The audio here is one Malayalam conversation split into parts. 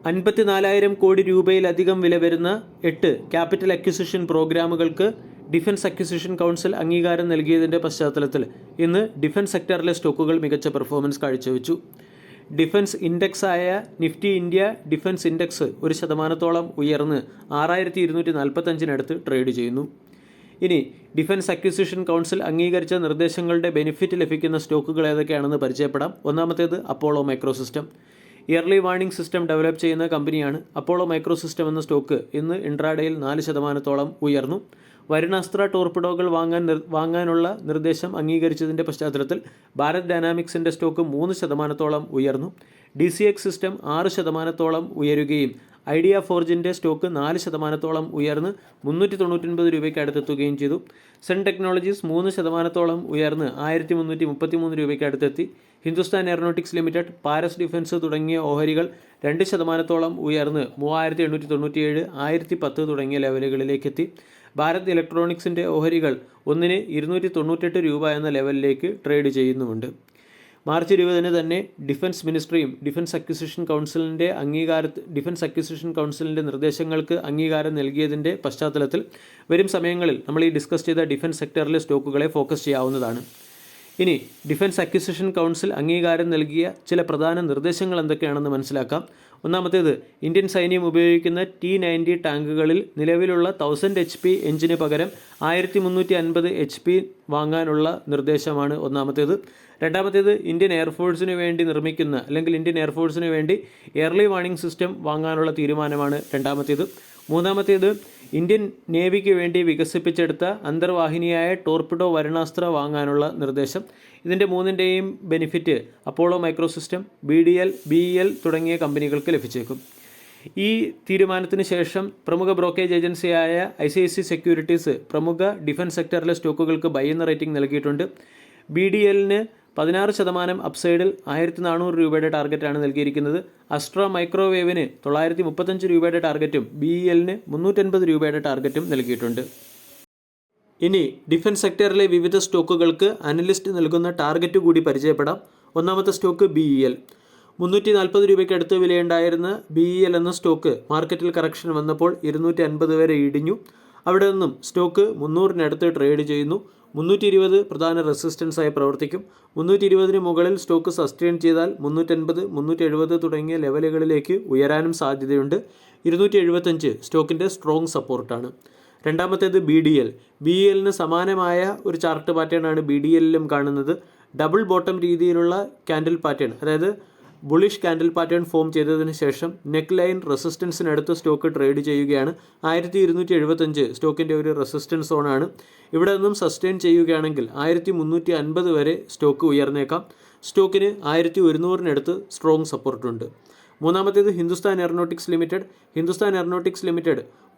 54,000 കോടി രൂപയിലധികം വില വരുന്ന 8 ക്യാപിറ്റൽ അക്വിസിഷൻ പ്രോഗ്രാമുകൾക്ക് ഡിഫൻസ് അക്വിസിഷൻ കൗൺസിൽ അംഗീകാരം നൽകിയതിൻ്റെ പശ്ചാത്തലത്തിൽ ഇന്ന് ഡിഫൻസ് സെക്ടറിലെ സ്റ്റോക്കുകൾ മികച്ച പെർഫോമൻസ് കാഴ്ചവെച്ചു. ഡിഫൻസ് ഇൻഡെക്സായ നിഫ്റ്റി ഇന്ത്യ ഡിഫൻസ് ഇൻഡെക്സ് 1% ഉയർന്ന് 6,245 ട്രേഡ് ചെയ്യുന്നു. ഇനി ഡിഫൻസ് അക്വിസിഷൻ കൗൺസിൽ അംഗീകരിച്ച നിർദ്ദേശങ്ങളുടെ ബെനിഫിറ്റ് ലഭിക്കുന്ന സ്റ്റോക്കുകൾ ഏതൊക്കെയാണെന്ന് പരിചയപ്പെടാം. ഒന്നാമത്തേത് Apollo Microsystem. Early warning system develop ചെയ്യുന്ന കമ്പനിയാണ്. അപ്പോളോ മൈക്രോസിസ്റ്റം എന്ന സ്റ്റോക്ക് ഇന്ന് ഇൻട്രാഡേയിൽ 4% ഉയർന്നു. വരുണാസ്ത്ര ടോർപിഡോകൾ വാങ്ങാനുള്ള നിർദ്ദേശം അംഗീകരിച്ചതിൻ്റെ പശ്ചാത്തലത്തിൽ ഭാരത് ഡൈനാമിക്സിൻ്റെ സ്റ്റോക്ക് 3% ഉയർന്നു. DCX സിസ്റ്റം 6% ഉയരുകയും ഐഡിയ ഫോർജിൻ്റെ സ്റ്റോക്ക് 4% ഉയർന്ന് 399 രൂപയ്ക്ക് അടുത്തെത്തുകയും ചെയ്തു. സൺ ടെക്നോളജീസ് 3% ഉയർന്ന് 1,333 രൂപയ്ക്ക് അടുത്തെത്തി. Hindustan aeronautics limited, Paras defence തുടങ്ങിയ ഓഹരികൾ 2% ഉയർന്ന് 3,897, 1,010 തുടങ്ങിയ ലെവലുകളിലേക്കെത്തി. ഭാരത് ഇലക്ട്രോണിക്സിൻ്റെ ഓഹരികൾ ഒന്നിന് 298 രൂപ എന്ന ലെവലിലേക്ക് ട്രേഡ് ചെയ്യുന്നുമുണ്ട്. മാർച്ച് 20 തന്നെ ഡിഫൻസ് മിനിസ്ട്രിയും ഡിഫൻസ് അക്വിസിഷൻ കൗൺസിലിൻ്റെ നിർദ്ദേശങ്ങൾക്ക് അംഗീകാരം നൽകിയതിൻ്റെ പശ്ചാത്തലത്തിൽ വരും സമയങ്ങളിൽ നമ്മൾ ഈ ഡിസ്കസ് ചെയ്ത ഡിഫൻസ് സെക്ടറിലെ സ്റ്റോക്കുകളെ ഫോക്കസ് ചെയ്യാവുന്നതാണ്. ഇനി ഡിഫൻസ് അക്വിസിഷൻ കൗൺസിൽ അംഗീകാരം നൽകിയ ചില പ്രധാന നിർദ്ദേശങ്ങൾ എന്തൊക്കെയാണെന്ന് മനസ്സിലാക്കാം. ഒന്നാമത്തേത്, ഇന്ത്യൻ സൈന്യം ഉപയോഗിക്കുന്ന T-90 ടാങ്കുകളിൽ നിലവിലുള്ള 1000 HP എഞ്ചിന് പകരം 1350 HP വാങ്ങാനുള്ള നിർദ്ദേശമാണ് ഒന്നാമത്തേത്. രണ്ടാമത്തേത്, ഇന്ത്യൻ എയർഫോഴ്സിന് വേണ്ടി എയർലി വാർണിംഗ് സിസ്റ്റം വാങ്ങാനുള്ള തീരുമാനമാണ് രണ്ടാമത്തേത്. മൂന്നാമത്തേത്, ഇന്ത്യൻ നേവിക്ക് വേണ്ടി വികസിപ്പിച്ചെടുത്ത അന്തർവാഹിനിയായ ടോർപിഡോ വരുണാസ്ത്ര വാങ്ങാനുള്ള നിർദ്ദേശം. ഇതിൻ്റെ മൂന്നിൻ്റെയും ബെനിഫിറ്റ് അപ്പോളോ മൈക്രോസിസ്റ്റം, BEL തുടങ്ങിയ കമ്പനികൾക്ക് ലഭിച്ചേക്കും. ഈ തീരുമാനത്തിന് ശേഷം പ്രമുഖ ബ്രോക്കേജ് ഏജൻസിയായ ICICI സെക്യൂരിറ്റീസ് പ്രമുഖ ഡിഫൻസ് സെക്ടറിലെ സ്റ്റോക്കുകൾക്ക് ബൈ എന്ന റേറ്റിംഗ് നൽകിയിട്ടുണ്ട്. BDLന് 16% അപ്സൈഡിൽ 1,400 രൂപയുടെ ടാർഗറ്റാണ് നൽകിയിരിക്കുന്നത്. അസ്ട്ര മൈക്രോവേവിന് 935 രൂപയുടെ ടാർഗറ്റും BELന് 380 രൂപയുടെ ടാർഗറ്റും നൽകിയിട്ടുണ്ട്. ഇനി ഡിഫൻസ് സെക്ടറിലെ വിവിധ സ്റ്റോക്കുകൾക്ക് അനലിസ്റ്റ് നൽകുന്ന ടാർഗറ്റ് കൂടി പരിചയപ്പെടാം. ഒന്നാമത്തെ സ്റ്റോക്ക് BEL. 340 രൂപയ്ക്ക് അടുത്ത് വിലയുണ്ടായിരുന്ന BEL എന്ന സ്റ്റോക്ക് മാർക്കറ്റിൽ കറക്ഷൻ വന്നപ്പോൾ 250 വരെ ഇടിഞ്ഞു. അവിടെ നിന്നും സ്റ്റോക്ക് 300-നടുത്ത് ട്രേഡ് ചെയ്യുന്നു. 320 പ്രധാന റെസിസ്റ്റൻസായി പ്രവർത്തിക്കും. 320-ന് മുകളിൽ സ്റ്റോക്ക് സസ്റ്റെയിൻ ചെയ്താൽ 380, 370 തുടങ്ങിയ ലെവലുകളിലേക്ക് ഉയരാനും സാധ്യതയുണ്ട്. 275 സ്റ്റോക്കിൻ്റെ സ്ട്രോങ് സപ്പോർട്ടാണ്. രണ്ടാമത്തേത് BELന് സമാനമായ ഒരു ചാർട്ട് പാറ്റേൺ ആണ് BDLലും കാണുന്നത്. ഡബിൾ ബോട്ടം രീതിയിലുള്ള ക്യാൻഡിൽ പാറ്റേൺ, അതായത് ബുളിഷ് ക്യാൻഡിൽ പാറ്റേൺ ഫോം ചെയ്തതിന് ശേഷം നെക്ക് ലൈൻ റെസിസ്റ്റൻസിനടുത്ത് സ്റ്റോക്ക് ട്രേഡ് ചെയ്യുകയാണ്. 1,275 സ്റ്റോക്കിൻ്റെ ഒരു റെസിസ്റ്റൻസ് സോണാണ്. ഇവിടെ നിന്നും സസ്റ്റെയിൻ ചെയ്യുകയാണെങ്കിൽ 1,350 വരെ സ്റ്റോക്ക് ഉയർന്നേക്കാം. സ്റ്റോക്കിന് 1,100-നടുത്ത് സ്ട്രോങ് സപ്പോർട്ടുണ്ട്. മൂന്നാമത്തേത് ഹിന്ദുസ്ഥാൻ എയറോനോട്ടിക്സ് ലിമിറ്റഡ്.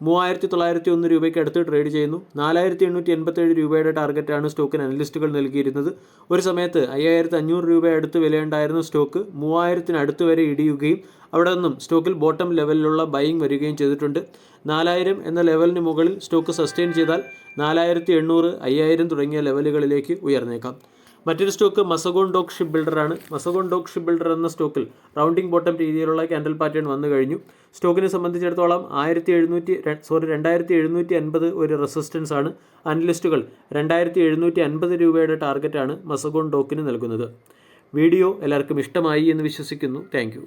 3,901 രൂപയ്ക്ക് അടുത്ത് ട്രേഡ് ചെയ്യുന്നു. 4,887 രൂപയുടെ ടാർഗറ്റാണ് സ്റ്റോക്കിന് അനലിസ്റ്റുകൾ നൽകിയിരുന്നത്. ഒരു സമയത്ത് 5,500 രൂപ അടുത്ത് വിലയുണ്ടായിരുന്ന സ്റ്റോക്ക് 3,000-നടുത്ത് വരെ ഇടിയുകയും അവിടെ നിന്നും സ്റ്റോക്കിൽ ബോട്ടം ലെവലിലുള്ള ബൈയിങ് വരികയും ചെയ്തിട്ടുണ്ട്. 4,000 എന്ന ലെവലിന് മുകളിൽ സ്റ്റോക്ക് സസ്റ്റെയിൻ ചെയ്താൽ 4,800, 5,000 തുടങ്ങിയ ലെവലുകളിലേക്ക് ഉയർന്നേക്കാം. മറ്റൊരു സ്റ്റോക്ക് മസഗോൺ ഡോക്ക് ഷിപ്പ് ബിൽഡറാണ്. മസഗോൺ ഡോക്ക് ഷിപ്പ് ബിൽഡർ എന്ന സ്റ്റോക്കിൽ റൗണ്ടിംഗ് ബോട്ടം രീതിയിലുള്ള ക്യാൻഡിൽ പാറ്റേൺ വന്നു കഴിഞ്ഞു. സ്റ്റോക്കിനെ സംബന്ധിച്ചിടത്തോളം 2,750 ഒരു റെസിസ്റ്റൻസ് ആണ്. അനലിസ്റ്റുകൾ 2,750 രൂപയുടെ ടാർഗറ്റാണ് മസഗോൺ ഡോക്കിന് നൽകുന്നത്. വീഡിയോ എല്ലാവർക്കും ഇഷ്ടമായി എന്ന് വിശ്വസിക്കുന്നു. താങ്ക്